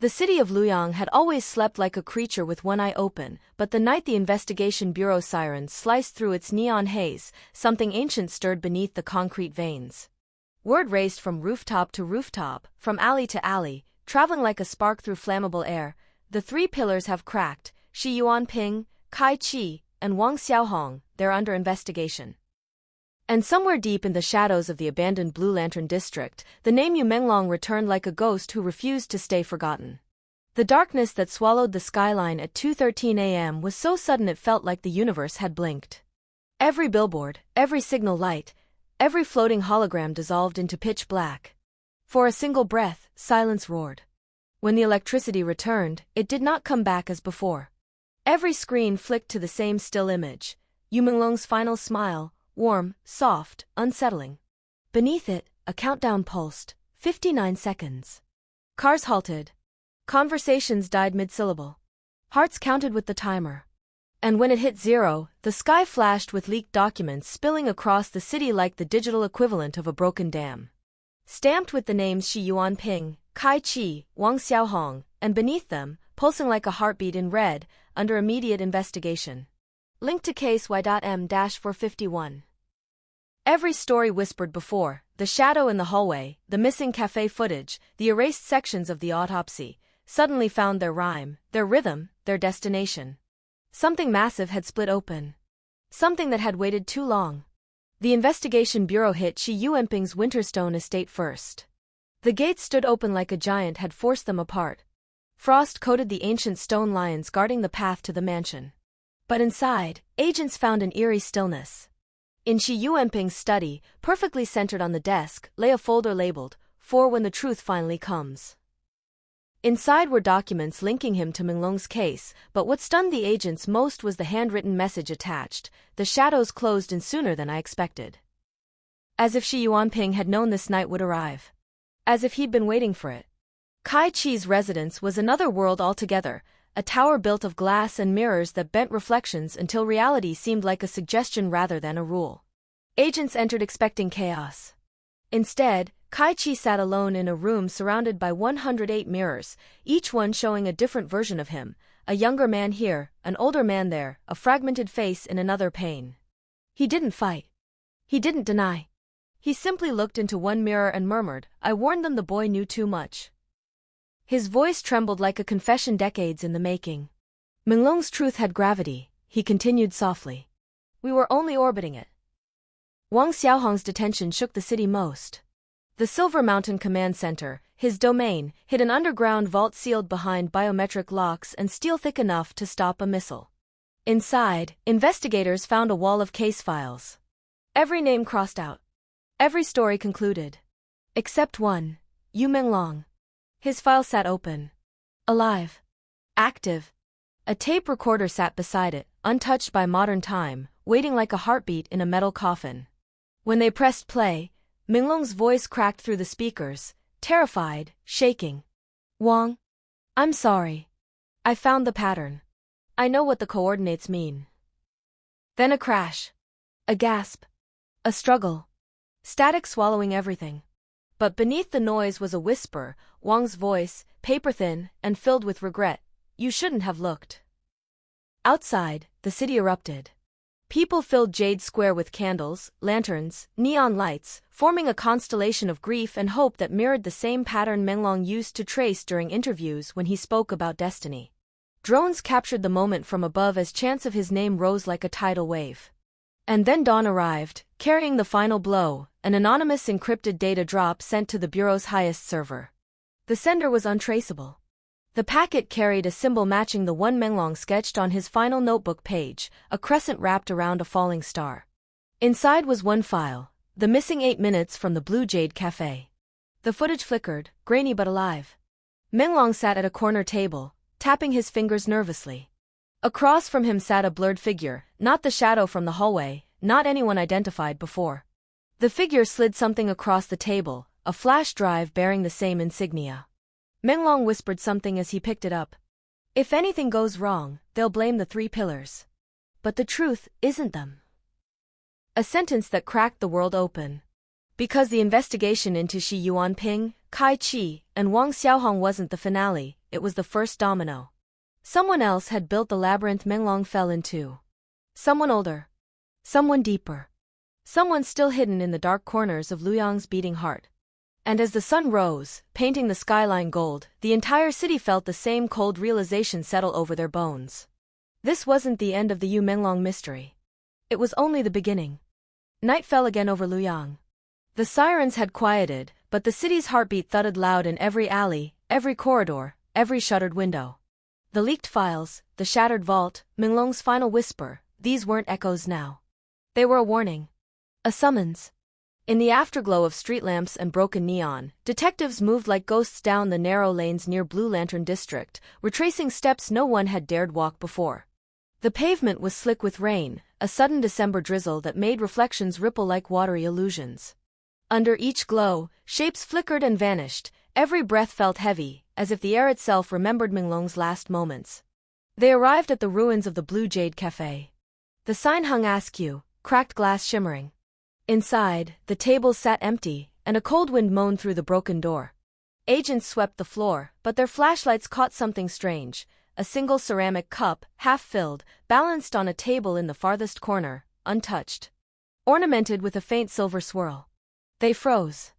The city of Luyang had always slept like a creature with one eye open, but the night the investigation bureau sirens sliced through its neon haze, something ancient stirred beneath the concrete veins. Word raced from rooftop to rooftop, from alley to alley, traveling like a spark through flammable air. The three pillars have cracked. Yuanping, CaiQi, and Wang Xiaohong, they're under investigation. And somewhere deep in the shadows of the abandoned Blue Lantern district, the name Yu Menglong returned like a ghost who refused to stay forgotten. The darkness that swallowed the skyline at 2:13 a.m. was so sudden it felt like the universe had blinked. Every billboard, every signal light, every floating hologram dissolved into pitch black. For a single breath, silence roared. When the electricity returned, it did not come back as before. Every screen flicked to the same still image, Yu Menglong's final smile, warm, soft, unsettling. Beneath it, a countdown pulsed, 59 seconds. Cars halted. Conversations died mid-syllable. Hearts counted with the timer. And when it hit 0, the sky flashed with leaked documents spilling across the city like the digital equivalent of a broken dam. Stamped with the names Yuanping, CaiQi, Wang Xiaohong, and beneath them, pulsing like a heartbeat in red, under immediate investigation. Linked to case Y.M-451. Every story whispered before, the shadow in the hallway, the missing cafe footage, the erased sections of the autopsy, suddenly found their rhyme, their rhythm, their destination. Something massive had split open. Something that had waited too long. The investigation bureau hit Yuanping's Winterstone estate first. The gates stood open like a giant had forced them apart. Frost coated the ancient stone lions guarding the path to the mansion. But inside, agents found an eerie stillness. In Yuanping's study, perfectly centered on the desk, lay a folder labeled, "For when the truth finally comes." Inside were documents linking him to Menglong's case, but what stunned the agents most was the handwritten message attached: "The shadows closed in sooner than I expected." As if Yuanping had known this night would arrive. As if he'd been waiting for it. CaiQi's residence was another world altogether, a tower built of glass and mirrors that bent reflections until reality seemed like a suggestion rather than a rule. Agents entered expecting chaos. Instead, CaiQi sat alone in a room surrounded by 108 mirrors, each one showing a different version of him, a younger man here, an older man there, a fragmented face in another pane. He didn't fight. He didn't deny. He simply looked into one mirror and murmured, "I warned them the boy knew too much." His voice trembled like a confession decades in the making. Menglong's truth had gravity, he continued softly. We were only orbiting it. Wang Xiaohong's detention shook the city most. The Silver Mountain Command Center, his domain, hid an underground vault sealed behind biometric locks and steel thick enough to stop a missile. Inside, investigators found a wall of case files. Every name crossed out. Every story concluded. Except one, Yu Menglong. His file sat open. Alive. Active. A tape recorder sat beside it, untouched by modern time, waiting like a heartbeat in a metal coffin. When they pressed play, Menglong's voice cracked through the speakers, terrified, shaking. "Wang. I'm sorry. I found the pattern. I know what the coordinates mean." Then a crash. A gasp. A struggle. Static swallowing everything. But beneath the noise was a whisper, Wang's voice, paper-thin and filled with regret. "You shouldn't have looked." Outside, the city erupted. People filled Jade Square with candles, lanterns, neon lights, forming a constellation of grief and hope that mirrored the same pattern Menglong used to trace during interviews when he spoke about destiny. Drones captured the moment from above as chants of his name rose like a tidal wave. And then dawn arrived, carrying the final blow, an anonymous encrypted data drop sent to the Bureau's highest server. The sender was untraceable. The packet carried a symbol matching the one Menglong sketched on his final notebook page, a crescent wrapped around a falling star. Inside was one file, the missing 8 minutes from the Blue Jade Café. The footage flickered, grainy but alive. Menglong sat at a corner table, tapping his fingers nervously. Across from him sat a blurred figure, not the shadow from the hallway, not anyone identified before. The figure slid something across the table, a flash drive bearing the same insignia. Menglong whispered something as he picked it up. "If anything goes wrong, they'll blame the 3 pillars. But the truth isn't them." A sentence that cracked the world open. Because the investigation into Yuanping, CaiQi, and Wang Xiaohong wasn't the finale, it was the first domino. Someone else had built the labyrinth Menglong fell into. Someone older. Someone deeper. Someone still hidden in the dark corners of Luyang's beating heart. And as the sun rose, painting the skyline gold, the entire city felt the same cold realization settle over their bones. This wasn't the end of the Yu Menglong mystery. It was only the beginning. Night fell again over Luyang. The sirens had quieted, but the city's heartbeat thudded loud in every alley, every corridor, every shuttered window. The leaked files, the shattered vault, Menglong's final whisper, these weren't echoes now. They were a warning. A summons. In the afterglow of street lamps and broken neon, detectives moved like ghosts down the narrow lanes near Blue Lantern District, retracing steps no one had dared walk before. The pavement was slick with rain, a sudden December drizzle that made reflections ripple like watery illusions. Under each glow, shapes flickered and vanished, every breath felt heavy, as if the air itself remembered Menglong's last moments. They arrived at the ruins of the Blue Jade Café. The sign hung askew, cracked glass shimmering. Inside, the tables sat empty, and a cold wind moaned through the broken door. Agents swept the floor, but their flashlights caught something strange. A single ceramic cup, half-filled, balanced on a table in the farthest corner, untouched. Ornamented with a faint silver swirl. They froze.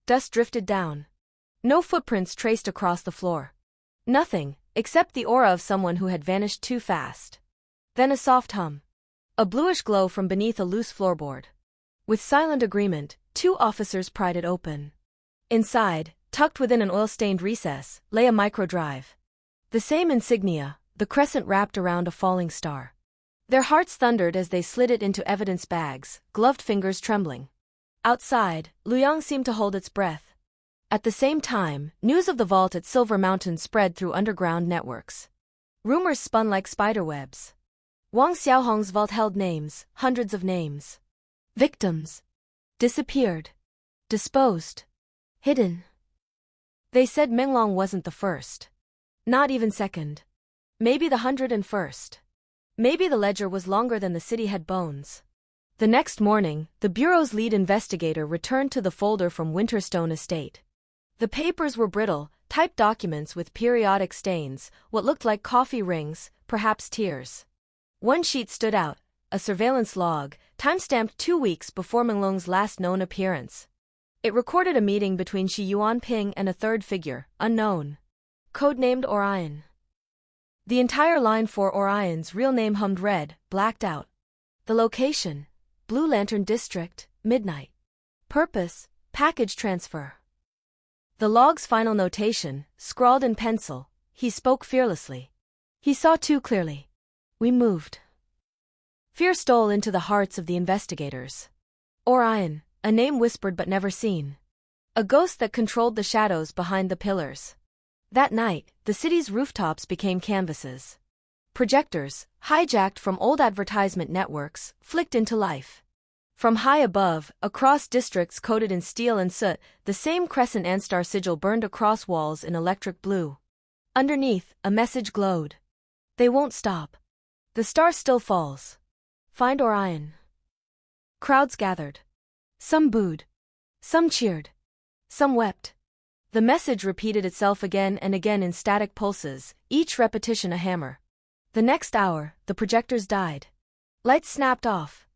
Dust drifted down. No footprints traced across the floor. Nothing, except the aura of someone who had vanished too fast. Then a soft hum. A bluish glow from beneath a loose floorboard. With silent agreement, two officers pried it open. Inside, tucked within an oil-stained recess, lay a microdrive. The same insignia, the crescent wrapped around a falling star. Their hearts thundered as they slid it into evidence bags, gloved fingers trembling. Outside, Luyang seemed to hold its breath. At the same time, news of the vault at Silver Mountain spread through underground networks. Rumors spun like spiderwebs. Wang Xiaohong's vault held names, hundreds of names. Victims. Disappeared. Disposed. Hidden. They said Menglong wasn't the first. Not even second. Maybe the 101st. Maybe the ledger was longer than the city had bones. The next morning, the bureau's lead investigator returned to the folder from Winterstone Estate. The papers were brittle, typed documents with periodic stains, what looked like coffee rings, perhaps tears. One sheet stood out, a surveillance log, time-stamped 2 weeks before Menglong's last known appearance. It recorded a meeting between Yuanping and a third figure, unknown. Codenamed Orion. The entire line for Orion's real name hummed red, blacked out. The location, Blue Lantern District, midnight. Purpose, package transfer. The log's final notation, scrawled in pencil, he spoke fearlessly. He saw too clearly. We moved. Fear stole into the hearts of the investigators. Orion, a name whispered but never seen. A ghost that controlled the shadows behind the pillars. That night, the city's rooftops became canvases. Projectors, hijacked from old advertisement networks, flicked into life. From high above, across districts coated in steel and soot, the same crescent and star sigil burned across walls in electric blue. Underneath, a message glowed. They won't stop. The star still falls. Find Orion. Crowds gathered. Some booed. Some cheered. Some wept. The message repeated itself again and again in static pulses, each repetition a hammer. The next hour, the projectors died. Lights snapped off.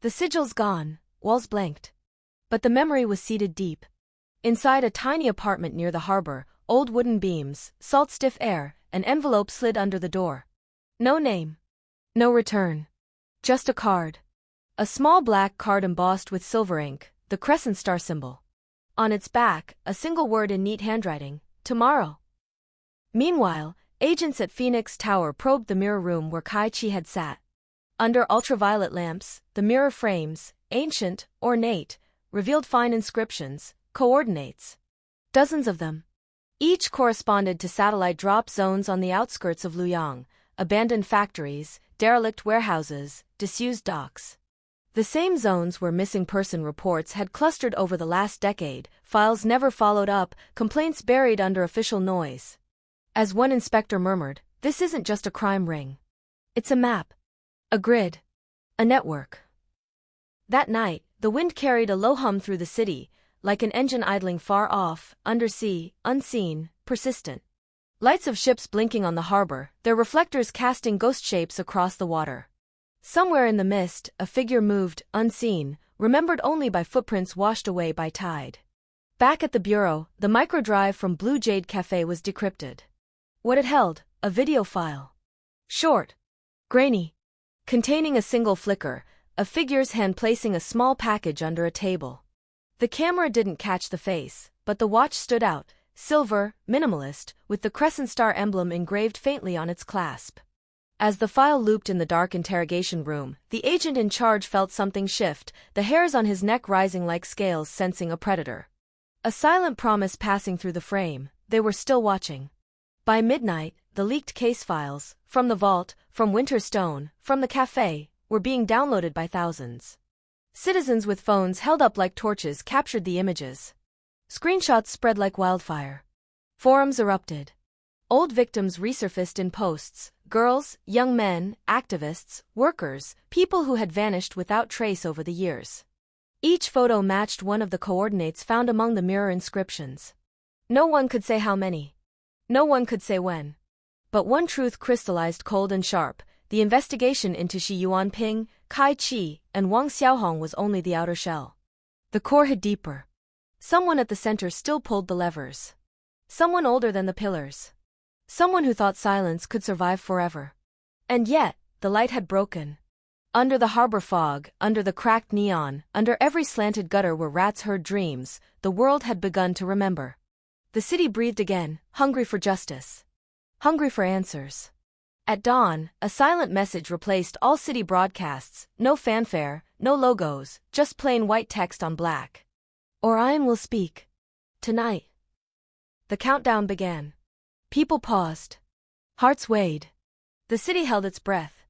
The sigils gone, walls blanked. But the memory was seated deep. Inside a tiny apartment near the harbor, old wooden beams, salt-stiff air, an envelope slid under the door. No name. No return. Just a card. A small black card embossed with silver ink, the crescent star symbol. On its back, a single word in neat handwriting, tomorrow. Meanwhile, agents at Phoenix Tower probed the mirror room where CaiQi had sat. Under ultraviolet lamps, the mirror frames, ancient, ornate, revealed fine inscriptions, coordinates. Dozens of them. Each corresponded to satellite drop zones on the outskirts of Luyang, abandoned factories, derelict warehouses, disused docks. The same zones where missing person reports had clustered over the last decade, files never followed up, complaints buried under official noise. As one inspector murmured, this isn't just a crime ring. It's a map. A grid. A network. That night, the wind carried a low hum through the city, like an engine idling far off, undersea, unseen, persistent. Lights of ships blinking on the harbor, their reflectors casting ghost shapes across the water. Somewhere in the mist, a figure moved, unseen, remembered only by footprints washed away by tide. Back at the bureau, the microdrive from Blue Jade Café was decrypted. What it held, a video file. Short. Grainy. Containing a single flicker, a figure's hand placing a small package under a table. The camera didn't catch the face, but the watch stood out, silver, minimalist, with the crescent star emblem engraved faintly on its clasp. As the file looped in the dark interrogation room, the agent in charge felt something shift, the hairs on his neck rising like scales sensing a predator. A silent promise passing through the frame, they were still watching. By midnight, the leaked case files, from the vault, from Winterstone, from the cafe, were being downloaded by thousands. Citizens with phones held up like torches captured the images. Screenshots spread like wildfire. Forums erupted. Old victims resurfaced in posts, girls, young men, activists, workers, people who had vanished without trace over the years. Each photo matched one of the coordinates found among the mirror inscriptions. No one could say how many. No one could say when. But one truth crystallized cold and sharp: the investigation into Yuanping, CaiQi, and Wang Xiaohong was only the outer shell. The core hid deeper. Someone at the center still pulled the levers. Someone older than the pillars. Someone who thought silence could survive forever. And yet, the light had broken. Under the harbor fog, under the cracked neon, under every slanted gutter where rats heard dreams, the world had begun to remember. The city breathed again, hungry for justice. Hungry for answers. At dawn, a silent message replaced all city broadcasts, no fanfare, no logos, just plain white text on black. Orion will speak. Tonight. The countdown began. People paused. Hearts weighed. The city held its breath.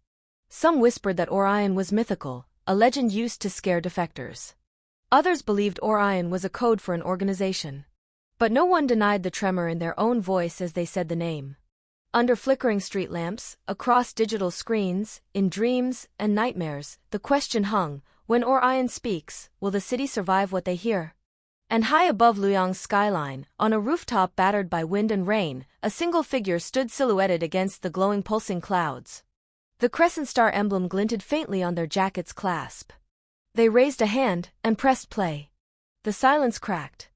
Some whispered that Orion was mythical, a legend used to scare defectors. Others believed Orion was a code for an organization. But no one denied the tremor in their own voice as they said the name. Under flickering street lamps, across digital screens, in dreams and nightmares, the question hung: when Orion speaks, will the city survive what they hear? And high above Luyang's skyline, on a rooftop battered by wind and rain, a single figure stood silhouetted against the glowing pulsing clouds. The crescent star emblem glinted faintly on their jacket's clasp. They raised a hand and pressed play. The silence cracked.